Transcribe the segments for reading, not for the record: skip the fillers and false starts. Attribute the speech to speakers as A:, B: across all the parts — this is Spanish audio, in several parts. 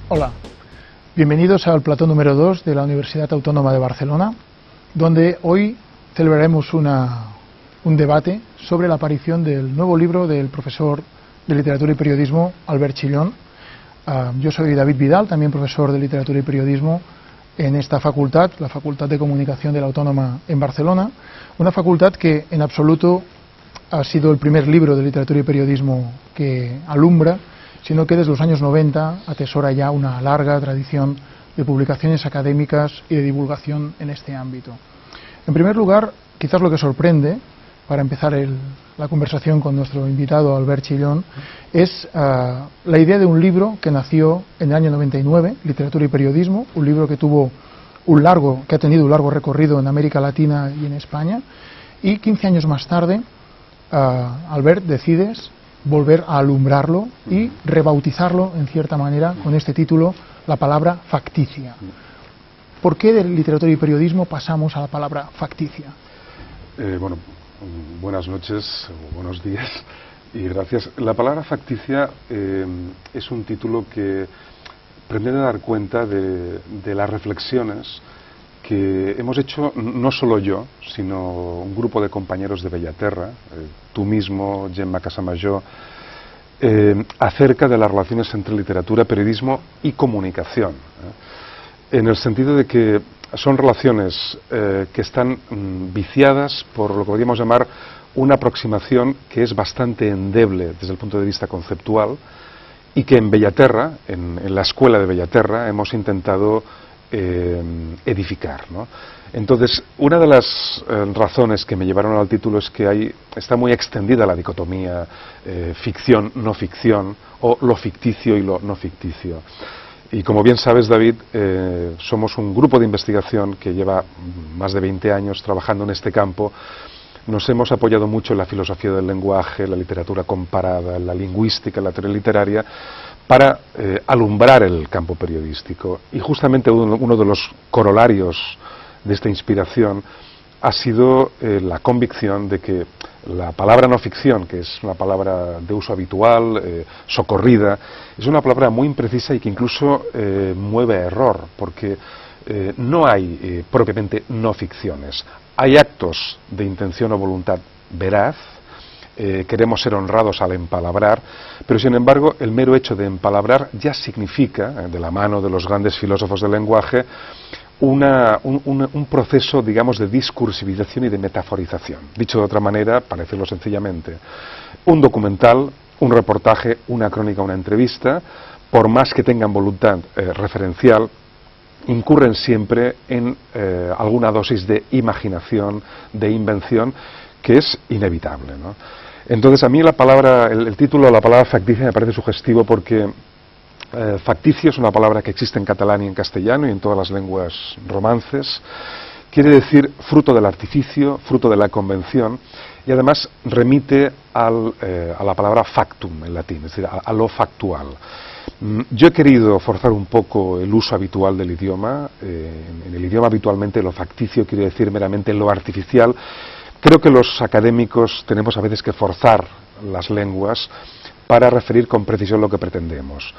A: Hola, bienvenidos al plató número 2 de la Universidad Autónoma de Barcelona, donde hoy celebraremos un debate sobre la aparición del nuevo libro del profesor de Literatura y Periodismo, Albert Chillón. Yo soy David Vidal, también profesor de Literatura y Periodismo en esta facultad, la Facultad de Comunicación de la Autónoma en Barcelona, una facultad que en absoluto ha sido el primer libro de Literatura y Periodismo que alumbra, sino que desde los años 90 atesora ya una larga tradición de publicaciones académicas y de divulgación en este ámbito. En primer lugar, quizás lo que sorprende, para empezar la conversación con nuestro invitado Albert Chillón, es la idea de un libro que nació en el año 99, Literatura y Periodismo, un libro que ha tenido un largo recorrido en América Latina y en España, y 15 años más tarde, Albert, decides volver a alumbrarlo y rebautizarlo en cierta manera con este título, la palabra facticia. ¿Por qué de literatura y periodismo pasamos a la palabra facticia?
B: Bueno, buenas noches, buenos días y gracias. La palabra facticia es un título que pretende dar cuenta de las reflexiones que hemos hecho no solo yo, sino un grupo de compañeros de Bellaterra, tú mismo, Gemma Casamayor, acerca de las relaciones entre literatura, periodismo y comunicación, en el sentido de que son relaciones que están viciadas por lo que podríamos llamar una aproximación que es bastante endeble desde el punto de vista conceptual y que en Bellaterra, en la escuela de Bellaterra, hemos intentado edificar, ¿no? Entonces, una de las razones que me llevaron al título es que está muy extendida la dicotomía ficción-no ficción, o lo ficticio y lo no ficticio. Y como bien sabes, David, somos un grupo de investigación que lleva más de 20 años trabajando en este campo. Nos hemos apoyado mucho en la filosofía del lenguaje, la literatura comparada, la lingüística, la teoría literaria, para alumbrar el campo periodístico. Y justamente uno de los corolarios de esta inspiración ha sido la convicción de que la palabra no ficción, que es una palabra de uso habitual, socorrida, es una palabra muy imprecisa y que incluso mueve a error, porque no hay propiamente no ficciones. Hay actos de intención o voluntad veraz. Queremos ser honrados al empalabrar, pero sin embargo el mero hecho de empalabrar ya significa, de la mano de los grandes filósofos del lenguaje, un proceso, digamos, de discursivización y de metaforización. Dicho de otra manera, para decirlo sencillamente, un documental, un reportaje, una crónica, una entrevista, por más que tengan voluntad referencial, incurren siempre en alguna dosis de imaginación, de invención, que es inevitable, ¿no? Entonces, a mí el título, la palabra facticia, me parece sugestivo porque facticio es una palabra que existe en catalán y en castellano y en todas las lenguas romances. Quiere decir fruto del artificio, fruto de la convención, y además remite a la palabra factum en latín, es decir, a lo factual. Yo he querido forzar un poco el uso habitual del idioma. En el idioma habitualmente lo facticio quiere decir meramente lo artificial. Creo que los académicos tenemos a veces que forzar las lenguas para referir con precisión lo que pretendemos.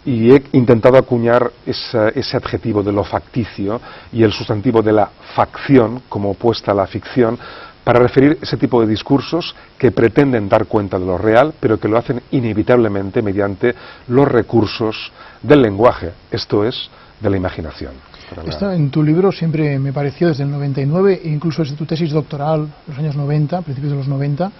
B: Y he intentado acuñar ese adjetivo de lo facticio y el sustantivo de la facción como opuesta a la ficción para referir ese tipo de discursos que pretenden dar cuenta de lo real, pero que lo hacen inevitablemente mediante los recursos del lenguaje, esto es, de la imaginación.
A: Esto en tu libro siempre me pareció desde el 99 e incluso desde tu tesis doctoral, los años 90, principios de los 90,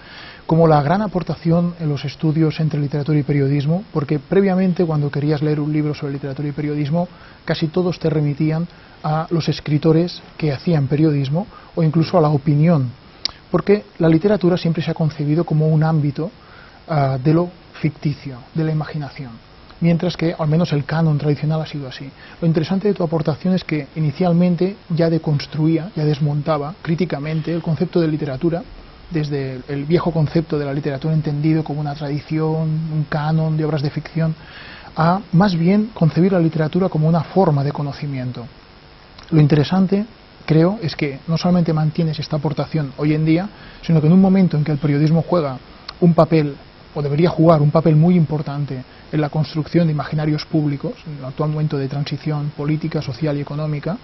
A: como la gran aportación en los estudios entre literatura y periodismo, porque previamente cuando querías leer un libro sobre literatura y periodismo, casi todos te remitían a los escritores que hacían periodismo o incluso a la opinión, porque la literatura siempre se ha concebido como un ámbito de lo ficticio, de la imaginación, mientras que al menos el canon tradicional ha sido así. Lo interesante de tu aportación es que inicialmente ya deconstruía, ya desmontaba críticamente el concepto de literatura, desde el viejo concepto de la literatura entendido como una tradición, un canon de obras de ficción, a más bien concebir la literatura como una forma de conocimiento. Lo interesante, creo, es que no solamente mantienes esta aportación hoy en día, sino que en un momento en que el periodismo juega un papel o debería jugar un papel muy importante en la construcción de imaginarios públicos, en el actual momento de transición política, social y económica,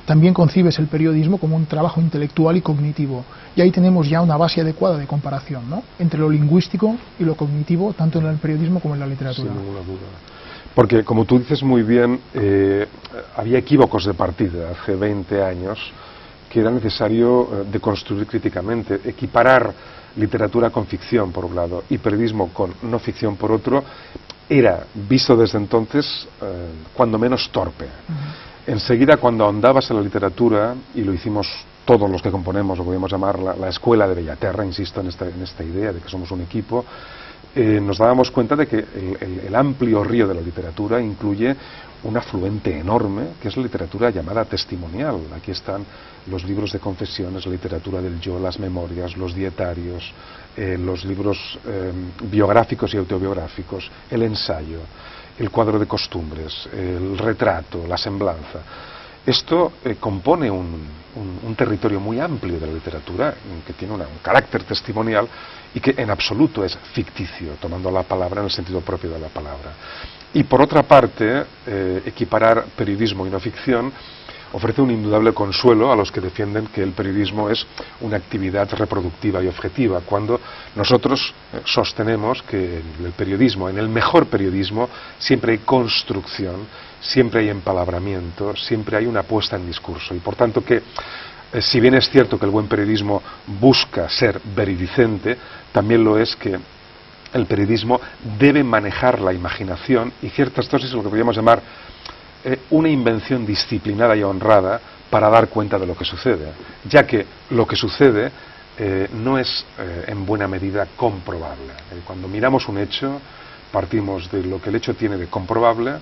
A: también concibes el periodismo como un trabajo intelectual y cognitivo. Y ahí tenemos ya una base adecuada de comparación, ¿no?, entre lo lingüístico y lo cognitivo, tanto en el periodismo como en la literatura.
B: Sin ninguna duda. Porque, como tú dices muy bien, había equívocos de partida hace 20 años que era necesario deconstruir críticamente, equiparar literatura con ficción, por un lado, y periodismo con no ficción, por otro, era, visto desde entonces, cuando menos torpe. Enseguida, cuando ahondabas en la literatura, y lo hicimos todos los que componemos, lo podemos llamar la Escuela de Bellaterra, insisto en esta idea de que somos un equipo, nos dábamos cuenta de que el amplio río de la literatura incluye un afluente enorme, que es la literatura llamada testimonial. Aquí están los libros de confesiones, la literatura del yo, las memorias, los dietarios, los libros biográficos y autobiográficos, el ensayo, el cuadro de costumbres, el retrato, la semblanza. Esto compone un territorio muy amplio de la literatura, que tiene un carácter testimonial y que en absoluto es ficticio, tomando la palabra en el sentido propio de la palabra. Y por otra parte, equiparar periodismo y no ficción ofrece un indudable consuelo a los que defienden que el periodismo es una actividad reproductiva y objetiva, cuando nosotros sostenemos que en el periodismo, en el mejor periodismo, siempre hay construcción, siempre hay empalabramiento, siempre hay una puesta en discurso. Y por tanto que, si bien es cierto que el buen periodismo busca ser veridicente, también lo es que el periodismo debe manejar la imaginación y ciertas dosis de lo que podríamos llamar una invención disciplinada y honrada para dar cuenta de lo que sucede, ya que lo que sucede no es en buena medida comprobable. Cuando miramos un hecho, partimos de lo que el hecho tiene de comprobable,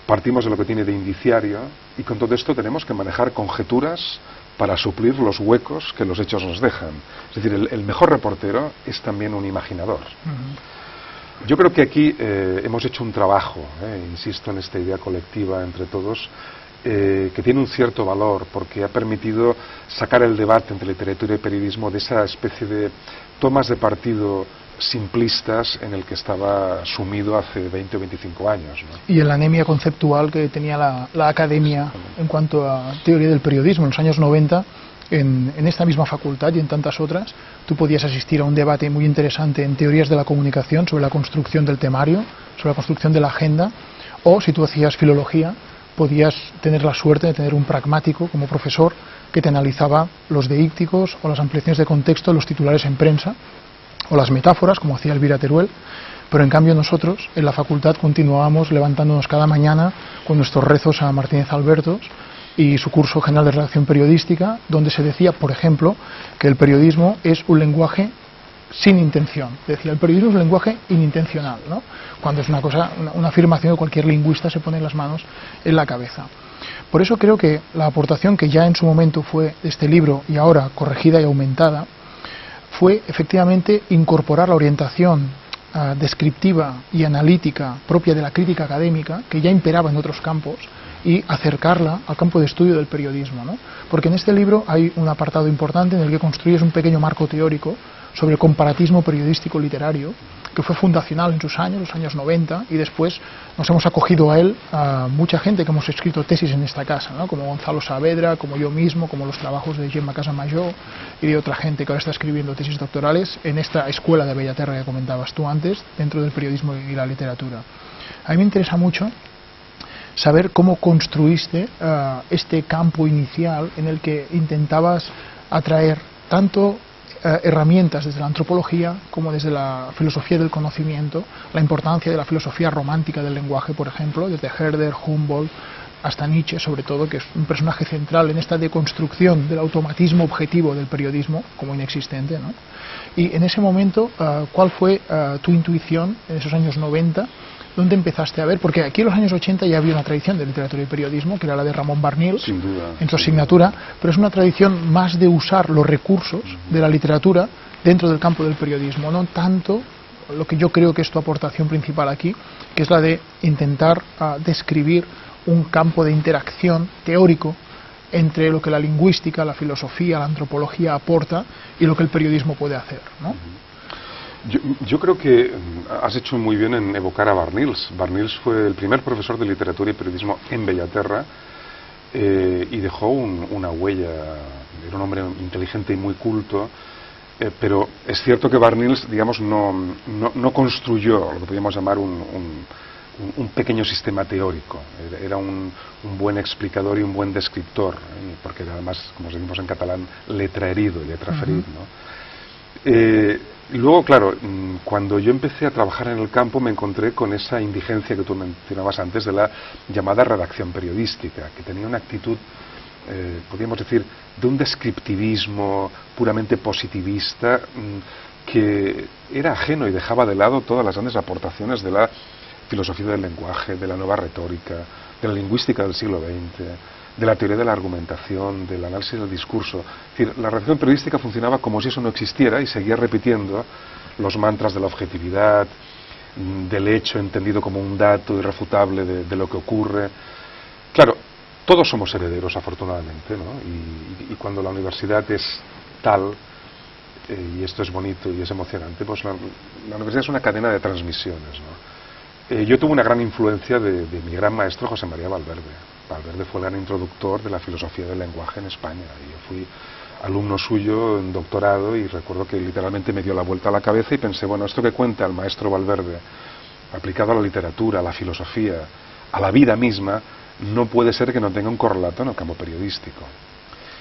B: partimos de lo que tiene de indiciario, y con todo esto tenemos que manejar conjeturas para suplir los huecos que los hechos nos dejan. Es decir, el mejor reportero es también un imaginador. Yo creo que aquí hemos hecho un trabajo, insisto en esta idea colectiva entre todos, que tiene un cierto valor, porque ha permitido sacar el debate entre literatura y periodismo de esa especie de tomas de partido simplistas en el que estaba sumido hace 20 o 25 años, ¿no?
A: Y en la anemia conceptual que tenía la academia en cuanto a teoría del periodismo en los años 90, en esta misma facultad y en tantas otras, tú podías asistir a un debate muy interesante en teorías de la comunicación sobre la construcción del temario, sobre la construcción de la agenda, o si tú hacías filología, podías tener la suerte de tener un pragmático como profesor que te analizaba los deícticos o las ampliaciones de contexto, los titulares en prensa, o las metáforas, como hacía Elvira Teruel. Pero en cambio nosotros en la facultad continuábamos levantándonos cada mañana con nuestros rezos a Martínez Albertos y su curso general de redacción periodística, donde se decía, por ejemplo, que el periodismo es un lenguaje sin intención. Decía, el periodismo es un lenguaje inintencional, ¿no? Cuando es una afirmación que cualquier lingüista se pone las manos en la cabeza. Por eso creo que la aportación que ya en su momento fue de este libro y ahora corregida y aumentada, fue efectivamente incorporar la orientación descriptiva y analítica propia de la crítica académica, que ya imperaba en otros campos, y acercarla al campo de estudio del periodismo, ¿no? Porque en este libro hay un apartado importante en el que construyes un pequeño marco teórico sobre el comparatismo periodístico literario, que fue fundacional en sus años, los años 90, y después nos hemos acogido a él a mucha gente que hemos escrito tesis en esta casa, ¿no? Como Gonzalo Saavedra, como yo mismo, como los trabajos de Gemma Casamayor y de otra gente que ahora está escribiendo tesis doctorales en esta escuela de Bellaterra que comentabas tú antes, dentro del periodismo y la literatura. A mí me interesa mucho saber cómo construiste este campo inicial en el que intentabas atraer tanto herramientas desde la antropología como desde la filosofía del conocimiento, la importancia de la filosofía romántica del lenguaje, por ejemplo, desde Herder, Humboldt hasta Nietzsche, sobre todo, que es un personaje central en esta deconstrucción del automatismo objetivo del periodismo como inexistente, ¿no? Y en ese momento, ¿cuál fue tu intuición en esos años 90? ¿Dónde empezaste a ver? Porque aquí en los años 80 ya había una tradición de literatura y periodismo, que era la de Ramón Barnil,
B: sin duda,
A: en su asignatura, pero es una tradición más de usar los recursos de la literatura dentro del campo del periodismo, no tanto lo que yo creo que es tu aportación principal aquí, que es la de intentar describir un campo de interacción teórico entre lo que la lingüística, la filosofía, la antropología aporta y lo que el periodismo puede hacer, ¿no?
B: Yo creo que has hecho muy bien en evocar a Barnils. Barnils fue el primer profesor de literatura y periodismo en Bellaterra y dejó una huella. Era un hombre inteligente y muy culto, pero es cierto que Barnils, digamos, no construyó lo que podríamos llamar un pequeño sistema teórico. Era un buen explicador y un buen descriptor, porque era además, como decimos en catalán, letra herido y letra ferit, ¿no? Luego, claro, cuando yo empecé a trabajar en el campo me encontré con esa indigencia que tú mencionabas antes de la llamada redacción periodística, que tenía una actitud, podríamos decir, de un descriptivismo puramente positivista que era ajeno y dejaba de lado todas las grandes aportaciones de la filosofía del lenguaje, de la nueva retórica, de la lingüística del siglo XX, de la teoría de la argumentación, del análisis del discurso. Es decir, la redacción periodística funcionaba como si eso no existiera y seguía repitiendo los mantras de la objetividad, del hecho entendido como un dato irrefutable de lo que ocurre. Claro, todos somos herederos, afortunadamente, ¿no? Y cuando la universidad es tal, y esto es bonito y es emocionante, pues la universidad es una cadena de transmisiones, ¿no? Yo tuve una gran influencia de mi gran maestro José María Valverde. Valverde fue el gran introductor de la filosofía del lenguaje en España. Yo fui alumno suyo en doctorado y recuerdo que literalmente me dio la vuelta a la cabeza y pensé, bueno, esto que cuenta el maestro Valverde, aplicado a la literatura, a la filosofía, a la vida misma, no puede ser que no tenga un correlato en el campo periodístico.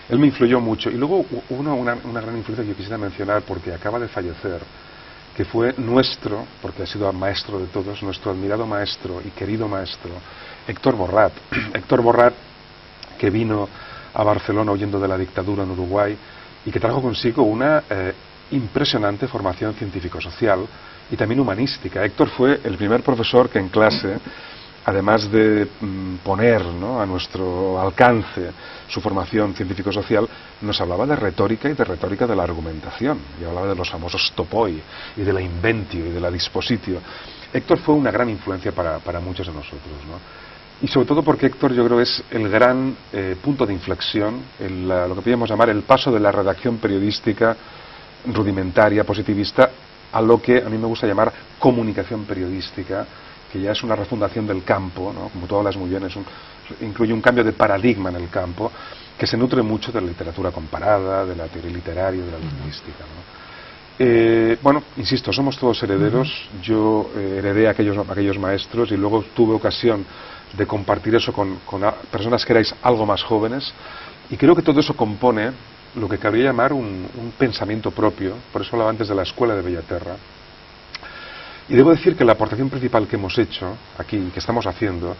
B: Él me influyó mucho. Y luego una gran influencia que yo quisiera mencionar, porque acaba de fallecer, que fue nuestro, porque ha sido maestro de todos, nuestro admirado maestro y querido maestro, Héctor Borrat. Héctor Borrat, que vino a Barcelona huyendo de la dictadura en Uruguay y que trajo consigo una impresionante formación científico-social y también humanística. Héctor fue el primer profesor que en clase, además de poner, ¿no?, a nuestro alcance su formación científico-social, nos hablaba de retórica y de retórica de la argumentación, y hablaba de los famosos topoi, y de la inventio, y de la dispositio. Héctor fue una gran influencia para muchos de nosotros, ¿no? Y sobre todo porque Héctor, yo creo, es el gran punto de inflexión, lo que podríamos llamar el paso de la redacción periodística rudimentaria, positivista, a lo que a mí me gusta llamar comunicación periodística, que ya es una refundación del campo, ¿no? Como tú hablas muy bien, incluye un cambio de paradigma en el campo, que se nutre mucho de la literatura comparada, de la teoría literaria, de la lingüística, ¿no? Bueno, insisto, somos todos herederos. Yo heredé a aquellos maestros y luego tuve ocasión de compartir eso con personas que erais algo más jóvenes, y creo que todo eso compone lo que cabría llamar un pensamiento propio. Por eso hablaba antes de la escuela de Bellaterra. Y debo decir que la aportación principal que hemos hecho aquí, que estamos haciendo,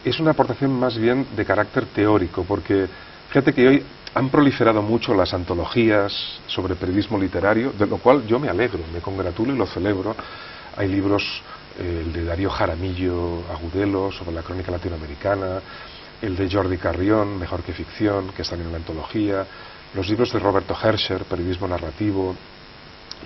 B: es una aportación más bien de carácter teórico, porque fíjate que hoy han proliferado mucho las antologías sobre periodismo literario, de lo cual yo me alegro, me congratulo y lo celebro. Hay libros, el de Darío Jaramillo Agudelo sobre la crónica latinoamericana, el de Jordi Carrión, Mejor que ficción, que están en la antología, los libros de Roberto Herscher, Periodismo narrativo,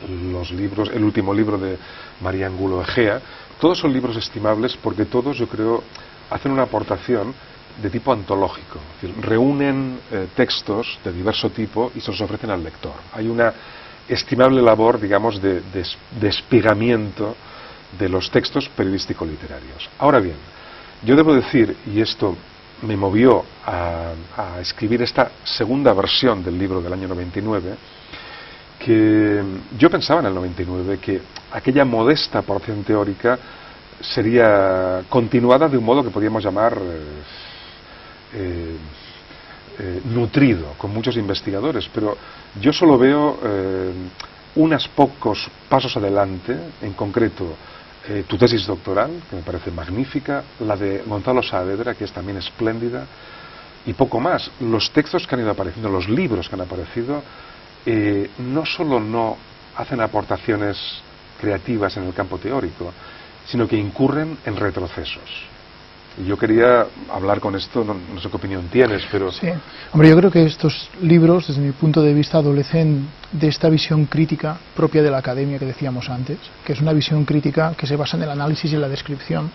B: los libros, el último libro de María Angulo Egea. Todos son libros estimables porque todos, yo creo, hacen una aportación de tipo antológico, es decir, reúnen textos de diverso tipo y se los ofrecen al lector. Hay una estimable labor, digamos, de espigamiento de los textos periodístico-literarios. Ahora bien, yo debo decir, y esto me movió a escribir esta segunda versión del libro del año 99, que yo pensaba en el 99 que aquella modesta porción teórica sería continuada de un modo que podríamos llamar nutrido, con muchos investigadores, pero yo solo veo unos pocos pasos adelante, en concreto tu tesis doctoral, que me parece magnífica, la de Gonzalo Saavedra, que es también espléndida, y poco más. Los textos que han ido apareciendo, los libros que han aparecido, no solo no hacen aportaciones creativas en el campo teórico, sino que incurren en retrocesos. Y yo quería hablar con esto, no sé qué opinión tienes, pero...
A: Sí, hombre, yo creo que estos libros, desde mi punto de vista, adolecen de esta visión crítica propia de la academia que decíamos antes, que es una visión crítica que se basa en el análisis y en la descripción,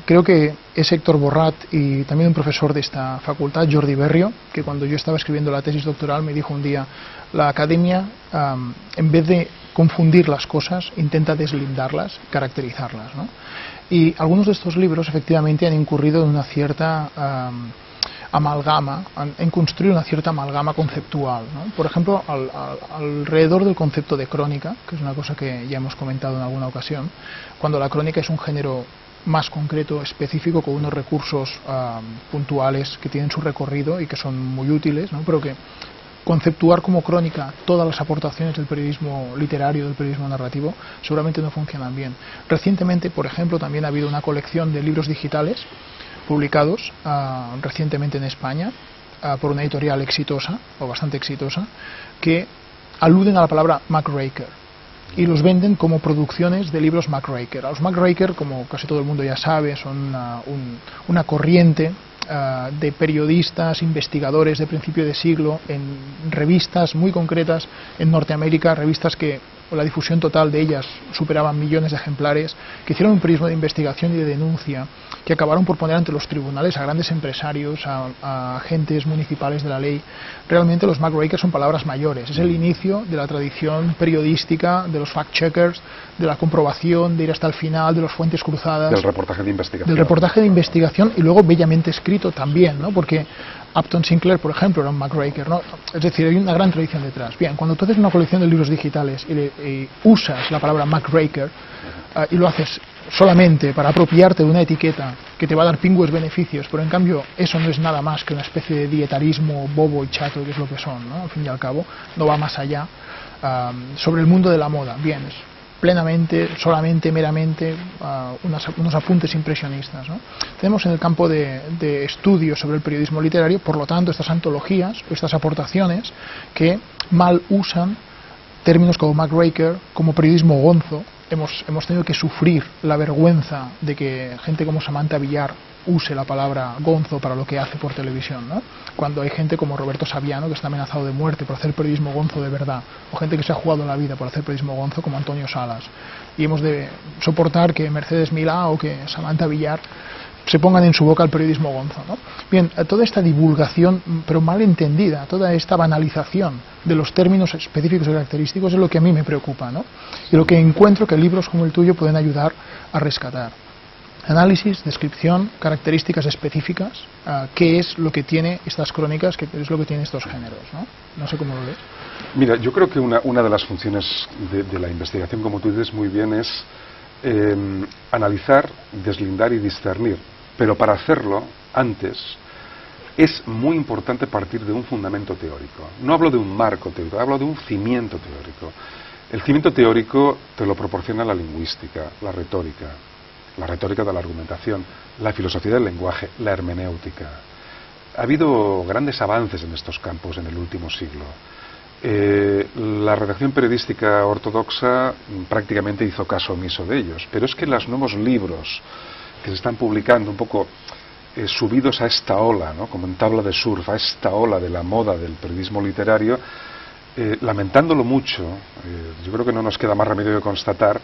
A: que creo que es Héctor Borrat y también un profesor de esta facultad, Jordi Berrio, que cuando yo estaba escribiendo la tesis doctoral me dijo un día: la academia, en vez de confundir las cosas, intenta deslindarlas, caracterizarlas, ¿no? Y algunos de estos libros efectivamente han incurrido en una cierta amalgama, en construir una cierta amalgama conceptual, ¿no? Por ejemplo, alrededor del concepto de crónica, que es una cosa que ya hemos comentado en alguna ocasión, cuando la crónica es un género más concreto, específico, con unos recursos puntuales que tienen su recorrido y que son muy útiles, ¿no? Pero que conceptuar como crónica todas las aportaciones del periodismo literario, del periodismo narrativo, seguramente no funcionan bien. Recientemente, por ejemplo, también ha habido una colección de libros digitales publicados recientemente en España por una editorial exitosa, o bastante exitosa, que aluden a la palabra MacRaker y los venden como producciones de libros MacRaker. Los MacRaker, como casi todo el mundo ya sabe, son una corriente de periodistas, investigadores de principio de siglo en revistas muy concretas en Norteamérica, revistas que la difusión total de ellas superaba millones de ejemplares, que hicieron un periodismo de investigación y de denuncia, que acabaron por poner ante los tribunales a grandes empresarios, a agentes municipales de la ley. Realmente los MacRaker son palabras mayores, es el inicio de la tradición periodística, de los fact-checkers, de la comprobación, de ir hasta el final, de las fuentes cruzadas.
B: Del reportaje de investigación.
A: Del reportaje de investigación y luego bellamente escrito también, ¿no? Porque Upton Sinclair, por ejemplo, era un MacRaker, ¿no? Es decir, hay una gran tradición detrás. Bien, cuando tú haces una colección de libros digitales y usas la palabra MacRaker y lo haces solamente para apropiarte de una etiqueta que te va a dar pingües beneficios, pero en cambio eso no es nada más que una especie de dietarismo bobo y chato, que es lo que son, ¿no? Al fin y al cabo, no va más allá. Sobre el mundo de la moda, bien, es plenamente, solamente, meramente unos apuntes impresionistas, ¿no? Tenemos en el campo de estudio sobre el periodismo literario, por lo tanto, estas antologías, estas aportaciones que mal usan términos como MacRaker, como periodismo gonzo. Hemos tenido que sufrir la vergüenza de que gente como Samantha Villar use la palabra gonzo para lo que hace por televisión, ¿no? Cuando hay gente como Roberto Saviano, que está amenazado de muerte por hacer periodismo gonzo de verdad, o gente que se ha jugado la vida por hacer periodismo gonzo como Antonio Salas, y hemos de soportar que Mercedes Milá o que Samantha Villar se pongan en su boca el periodismo gonzo, ¿no? Bien, toda esta divulgación, pero mal entendida, toda esta banalización de los términos específicos y característicos es lo que a mí me preocupa, ¿no? Y lo que encuentro que libros como el tuyo pueden ayudar a rescatar. Análisis, descripción, características específicas, qué es lo que tiene estas crónicas, qué es lo que tiene estos géneros, ¿no? No sé cómo lo ves.
B: Mira, yo creo que una de las funciones de la investigación, como tú dices muy bien, es analizar, deslindar y discernir. Pero para hacerlo, antes, es muy importante partir de un fundamento teórico. No hablo de un marco teórico, hablo de un cimiento teórico. El cimiento teórico te lo proporciona la lingüística, la retórica de la argumentación, la filosofía del lenguaje, la hermenéutica. Ha habido grandes avances en estos campos en el último siglo. La redacción periodística ortodoxa prácticamente hizo caso omiso de ellos, pero es que los nuevos libros que se están publicando un poco subidos a esta ola, ¿no? Como en tabla de surf, a esta ola de la moda del periodismo literario, lamentándolo mucho, yo creo que no nos queda más remedio que constatar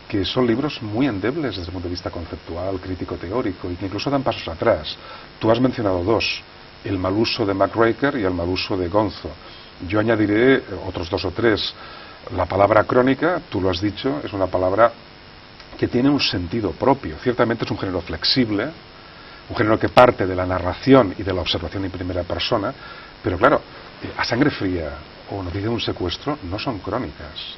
B: que son libros muy endebles desde el punto de vista conceptual, crítico-teórico, y que incluso dan pasos atrás. Tú has mencionado dos, el mal uso de MacRaker y el mal uso de gonzo. Yo añadiré otros dos o tres. La palabra crónica, tú lo has dicho, es una palabra que tiene un sentido propio. Ciertamente es un género flexible, un género que parte de la narración y de la observación en primera persona, pero claro, a sangre fría o noticia de un secuestro no son crónicas.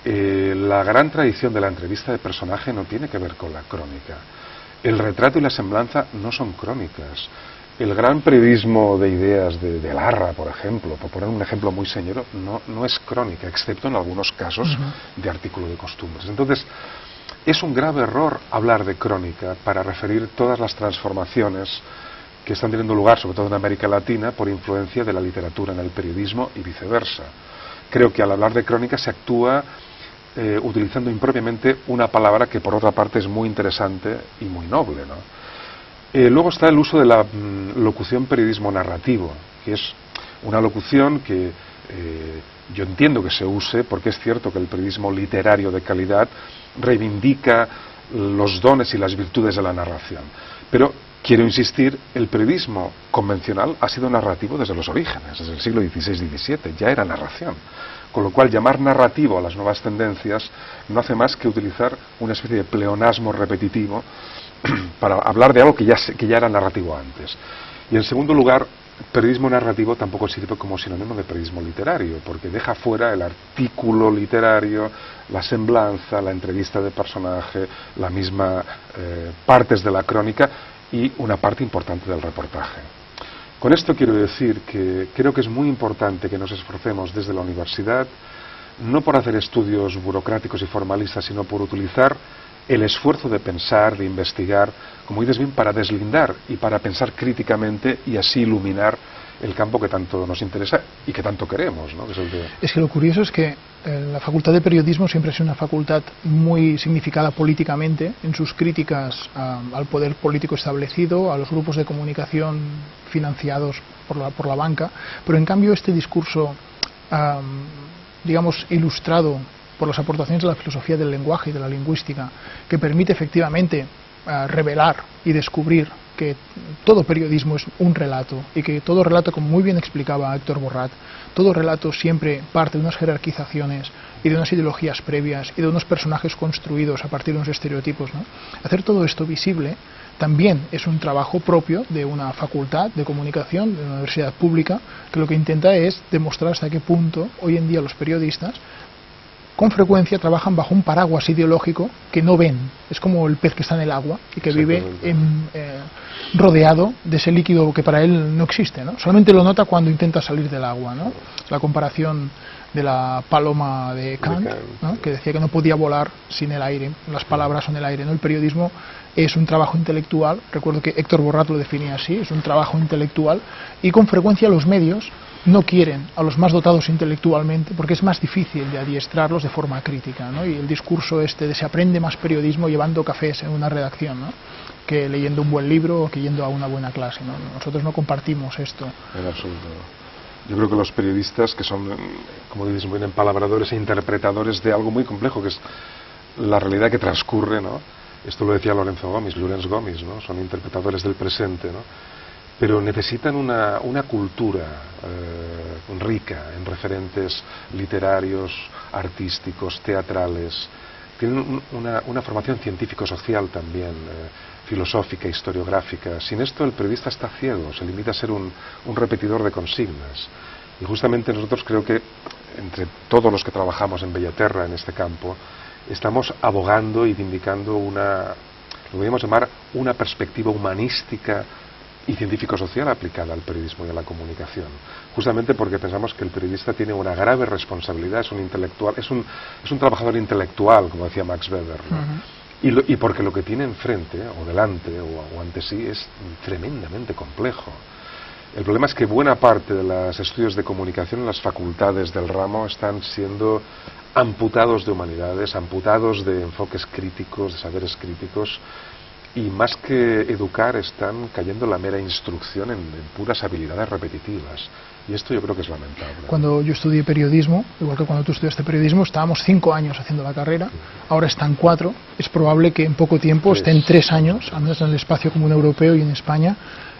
B: La gran tradición de la entrevista de personaje no tiene que ver con la crónica. El retrato y la semblanza no son crónicas. El gran periodismo de ideas de Larra, por ejemplo, por poner un ejemplo muy señero, no es crónica, excepto en algunos casos de artículo de costumbres. Entonces, es un grave error hablar de crónica para referir todas las transformaciones que están teniendo lugar, sobre todo en América Latina, por influencia de la literatura en el periodismo y viceversa. Creo que al hablar de crónica se actúa utilizando impropiamente una palabra que por otra parte es muy interesante y muy noble, ¿no? Luego está el uso de la locución periodismo narrativo, que es una locución que yo entiendo que se use porque es cierto que el periodismo literario de calidad reivindica los dones y las virtudes de la narración. Pero quiero insistir, el periodismo convencional ha sido narrativo desde los orígenes, desde el siglo XVI-XVII, ya era narración. Con lo cual, llamar narrativo a las nuevas tendencias no hace más que utilizar una especie de pleonasmo repetitivo para hablar de algo que ya era narrativo antes. Y en segundo lugar, periodismo narrativo tampoco sirve como sinónimo de periodismo literario, porque deja fuera el artículo literario, la semblanza, la entrevista de personaje, la misma partes de la crónica y una parte importante del reportaje. Con esto quiero decir que creo que es muy importante que nos esforcemos desde la universidad, no por hacer estudios burocráticos y formalistas, sino por utilizar el esfuerzo de pensar, de investigar, como dices bien, para deslindar y para pensar críticamente y así iluminar el campo que tanto nos interesa y que tanto queremos, ¿no?
A: Es que lo curioso es que la Facultad de Periodismo siempre ha sido una facultad muy significada políticamente en sus críticas al poder político establecido, a los grupos de comunicación financiados por la banca, pero en cambio este discurso, digamos, ilustrado por las aportaciones de la filosofía del lenguaje y de la lingüística, que permite efectivamente revelar y descubrir que todo periodismo es un relato y que todo relato, como muy bien explicaba Héctor Borrat, todo relato siempre parte de unas jerarquizaciones y de unas ideologías previas y de unos personajes construidos a partir de unos estereotipos, ¿no? Hacer todo esto visible también es un trabajo propio de una facultad de comunicación, de una universidad pública, que lo que intenta es demostrar hasta qué punto hoy en día los periodistas con frecuencia trabajan bajo un paraguas ideológico que no ven. Es como el pez que está en el agua y que vive rodeado de ese líquido que para él no existe, ¿no? Solamente lo nota cuando intenta salir del agua, ¿no? La comparación de la paloma de Kant, ¿no? Que decía que no podía volar sin el aire, las palabras son el aire, ¿no? El periodismo es un trabajo intelectual, recuerdo que Héctor Borrat lo definía así, es un trabajo intelectual, y con frecuencia los medios no quieren a los más dotados intelectualmente porque es más difícil de adiestrarlos de forma crítica, ¿no? Y el discurso este de se aprende más periodismo llevando cafés en una redacción, ¿no?, que leyendo un buen libro o que yendo a una buena clase, ¿no? Nosotros no compartimos esto.
B: En absoluto. Yo creo que los periodistas, que son, como dices, muy bien, palabradores e interpretadores de algo muy complejo, que es la realidad que transcurre, ¿no? Esto lo decía Lorenzo Gomis, ¿no? Son interpretadores del presente, ¿no? Pero necesitan una cultura rica en referentes literarios, artísticos, teatrales. Tienen una formación científico-social también, filosófica, historiográfica. Sin esto el periodista está ciego, se limita a ser un repetidor de consignas. Y justamente nosotros creo que, entre todos los que trabajamos en Bellaterra, en este campo, estamos abogando y vindicando lo podríamos llamar una perspectiva humanística y científico-social aplicada al periodismo y a la comunicación, justamente porque pensamos que el periodista tiene una grave responsabilidad, es un intelectual, es un trabajador intelectual, como decía Max Weber, ¿no? Y porque lo que tiene enfrente, o delante, o ante sí, es tremendamente complejo. El problema es que buena parte de los estudios de comunicación en las facultades del ramo están siendo amputados de humanidades, amputados de enfoques críticos, de saberes críticos, y más que educar están cayendo en la mera instrucción en puras habilidades repetitivas, y esto yo creo que es lamentable.
A: Cuando yo estudié periodismo, igual que cuando tú estudiaste periodismo, estábamos 5 años haciendo la carrera, ahora están 4, es probable que en poco tiempo estén 3 años, al menos en el espacio común europeo y en España,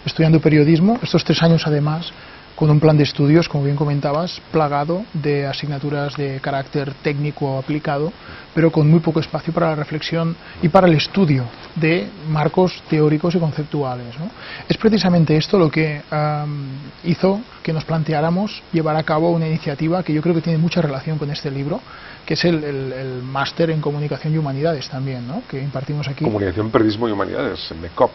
A: estudiando periodismo, estos 3 años además con un plan de estudios, como bien comentabas, plagado de asignaturas de carácter técnico aplicado, pero con muy poco espacio para la reflexión y para el estudio de marcos teóricos y conceptuales, ¿no? Es precisamente esto lo que hizo que nos planteáramos llevar a cabo una iniciativa que yo creo que tiene mucha relación con este libro, que es el máster en Comunicación y Humanidades también, ¿no?, que impartimos aquí.
B: Comunicación, Periodismo y Humanidades, el MECOP.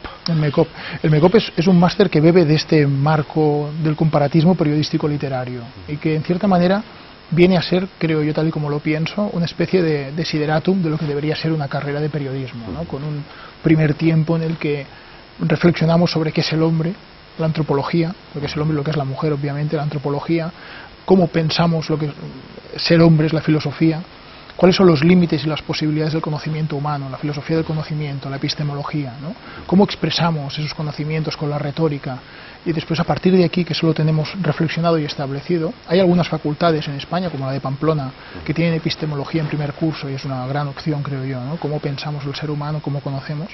A: El MECOP es un máster que bebe de este marco del comparatismo periodístico literario y que en cierta manera viene a ser, creo yo, tal y como lo pienso, una especie de desideratum de lo que debería ser una carrera de periodismo, ¿no?, con un primer tiempo en el que reflexionamos sobre qué es el hombre, la antropología, lo que es el hombre y lo que es la mujer, obviamente, la antropología, cómo pensamos lo que ser hombre es la filosofía, cuáles son los límites y las posibilidades del conocimiento humano, la filosofía del conocimiento, la epistemología, ¿no? Cómo expresamos esos conocimientos con la retórica, y después a partir de aquí, que eso lo tenemos reflexionado y establecido, hay algunas facultades en España, como la de Pamplona, que tienen epistemología en primer curso y es una gran opción, creo yo, ¿no? Cómo pensamos el ser humano, cómo conocemos.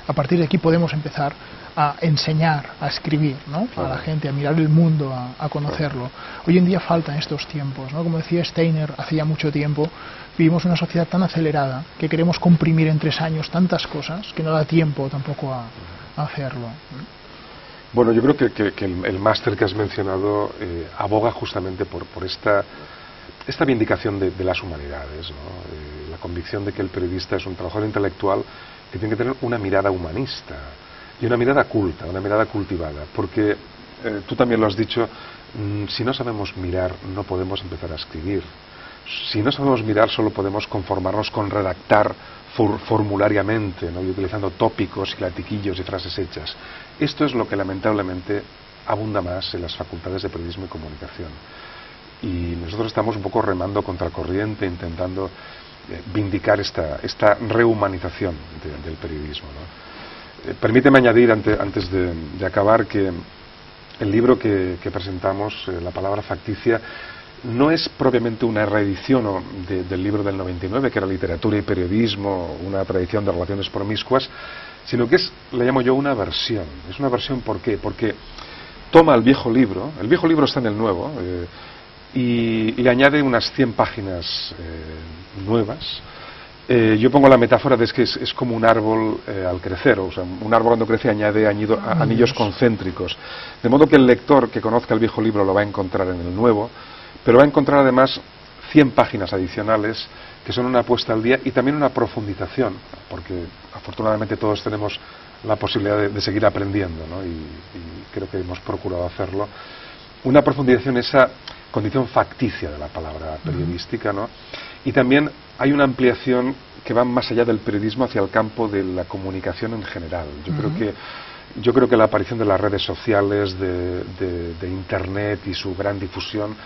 A: A partir de aquí podemos empezar a enseñar, a escribir, ¿no? A la gente, a mirar el mundo, a conocerlo. Hoy en día faltan estos tiempos, ¿no? Como decía Steiner hace ya mucho tiempo, vivimos una sociedad tan acelerada que queremos comprimir en 3 años tantas cosas que no da tiempo tampoco a hacerlo.
B: Bueno, yo creo que el máster que has mencionado aboga justamente por esta vindicación de las humanidades, ¿no? La convicción de que el periodista es un trabajador intelectual que tiene que tener una mirada humanista y una mirada culta, una mirada cultivada, porque tú también lo has dicho, si no sabemos mirar no podemos empezar a escribir. Si no sabemos mirar solo podemos conformarnos con redactar formulariamente, ¿no? Y utilizando tópicos y latiquillos y frases hechas. Esto es lo que lamentablemente abunda más en las facultades de periodismo y comunicación. Y nosotros estamos un poco remando contracorriente, intentando vindicar esta rehumanización del periodismo, ¿no? Permíteme añadir antes de acabar que el libro que presentamos, La palabra facticia, no es propiamente una reedición del libro del 99, que era Literatura y periodismo, una tradición de relaciones promiscuas, sino que le llamo yo una versión. Es una versión, ¿por qué? Porque toma el viejo libro está en el nuevo, y le añade unas 100 páginas nuevas. Yo pongo la metáfora de que es como un árbol al crecer, o sea, un árbol cuando crece añade anillos concéntricos, de modo que el lector que conozca el viejo libro lo va a encontrar en el nuevo, pero va a encontrar además 100 páginas adicionales que son una puesta al día y también una profundización, porque afortunadamente todos tenemos la posibilidad de seguir aprendiendo, ¿no? y creo que hemos procurado hacerlo. Una profundización en esa condición facticia de la palabra periodística, ¿no? Y también hay una ampliación que va más allá del periodismo hacia el campo de la comunicación en general. Yo creo que la aparición de las redes sociales, de Internet y su gran difusión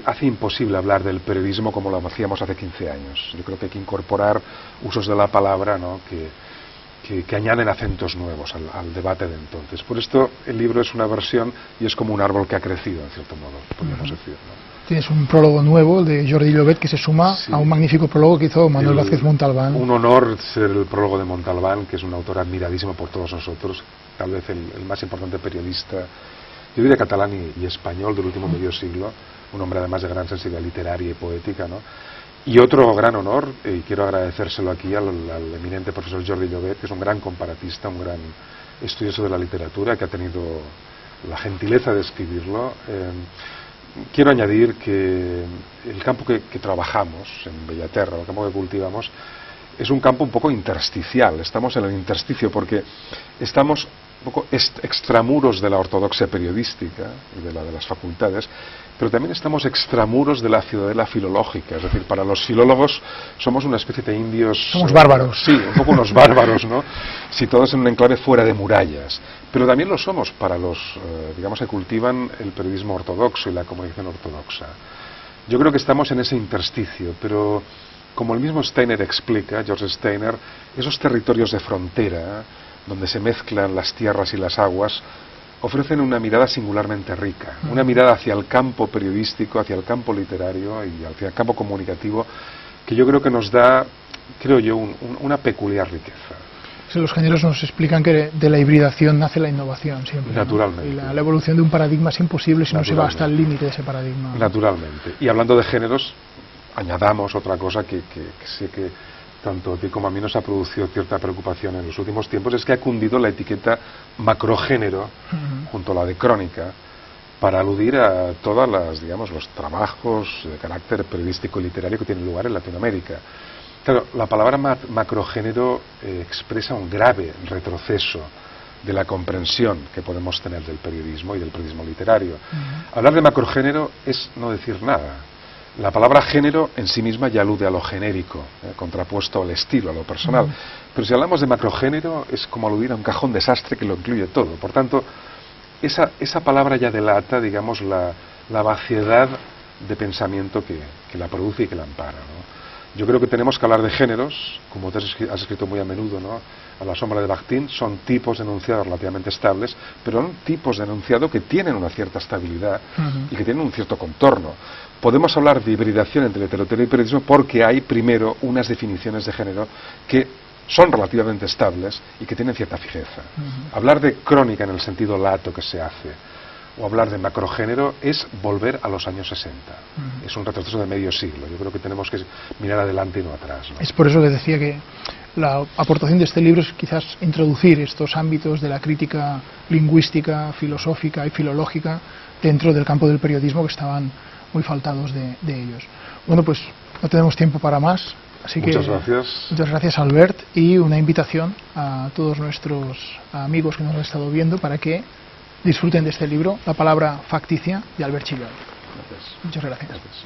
B: hace imposible hablar del periodismo como lo hacíamos hace 15 años. Yo creo que hay que incorporar usos de la palabra, ¿no? que añaden acentos nuevos al debate de entonces. Por esto el libro es una versión y es como un árbol que ha crecido, en cierto modo, podríamos decir, ¿no?
A: Tienes un prólogo nuevo, el de Jordi Llobet, que se suma a un magnífico prólogo que hizo Manuel Vázquez Montalbán.
B: Un honor ser el prólogo de Montalbán, que es un autor admiradísimo por todos nosotros, tal vez el más importante periodista, yo diría catalán y español del último medio siglo, un hombre además de gran sensibilidad literaria y poética, ¿no? Y otro gran honor, y quiero agradecérselo aquí al eminente profesor Jordi Llobet, que es un gran comparatista, un gran estudioso de la literatura, que ha tenido la gentileza de escribirlo. Quiero añadir que el campo que trabajamos en Bellaterra, el campo que cultivamos, es un campo un poco intersticial. Estamos en el intersticio porque estamos un poco extramuros de la ortodoxia periodística y de las facultades, pero también estamos extramuros de la ciudadela filológica. Es decir, para los filólogos somos una especie de indios...
A: Somos bárbaros.
B: Sí, un poco unos bárbaros, ¿no? Situados en un enclave fuera de murallas. Pero también lo somos para los, digamos, que cultivan el periodismo ortodoxo y la comunicación ortodoxa. Yo creo que estamos en ese intersticio, pero como el mismo Steiner explica, George Steiner, esos territorios de frontera, donde se mezclan las tierras y las aguas, ofrecen una mirada singularmente rica, una mirada hacia el campo periodístico, hacia el campo literario y hacia el campo comunicativo, que yo creo que nos da, creo yo, una peculiar riqueza.
A: Los géneros nos explican que de la hibridación nace la innovación siempre,
B: naturalmente,
A: ¿no? Y la evolución de un paradigma es imposible si no se va hasta el límite de ese paradigma.
B: Naturalmente. Y hablando de géneros, añadamos otra cosa que sé que tanto a ti como a mí nos ha producido cierta preocupación en los últimos tiempos, es que ha cundido la etiqueta macrogénero junto a la de crónica, para aludir a todas las, digamos, los trabajos de carácter periodístico y literario que tienen lugar en Latinoamérica. Claro, la palabra macrogénero expresa un grave retroceso de la comprensión que podemos tener del periodismo y del periodismo literario. Hablar de macrogénero es no decir nada. La palabra género en sí misma ya alude a lo genérico, contrapuesto al estilo, a lo personal. Pero si hablamos de macrogénero es como aludir a un cajón desastre que lo incluye todo. Por tanto, esa palabra ya delata, digamos, la vaciedad de pensamiento que la produce y que la ampara, ¿no? Yo creo que tenemos que hablar de géneros, como tú has escrito muy a menudo, ¿no? A la sombra de Bakhtin, son tipos de enunciado relativamente estables, pero son tipos de enunciado que tienen una cierta estabilidad y que tienen un cierto contorno. Podemos hablar de hibridación entre literatura y periodismo porque hay primero unas definiciones de género que son relativamente estables y que tienen cierta fijeza. Hablar de crónica en el sentido lato que se hace, o hablar de macrogénero, es volver a los años 60. Es un retroceso de medio siglo. Yo creo que tenemos que mirar adelante y no atrás, ¿no?
A: Es por eso que decía que la aportación de este libro es quizás introducir estos ámbitos de la crítica lingüística, filosófica y filológica dentro del campo del periodismo, que estaban muy faltados de ellos. Bueno, pues no tenemos tiempo para más, así
B: Muchas
A: que
B: gracias.
A: Muchas gracias, Albert, y una invitación a todos nuestros amigos que nos han estado viendo para que disfruten de este libro, La palabra facticia, de Albert Chillol.
B: Gracias.
A: Muchas gracias.
B: Gracias.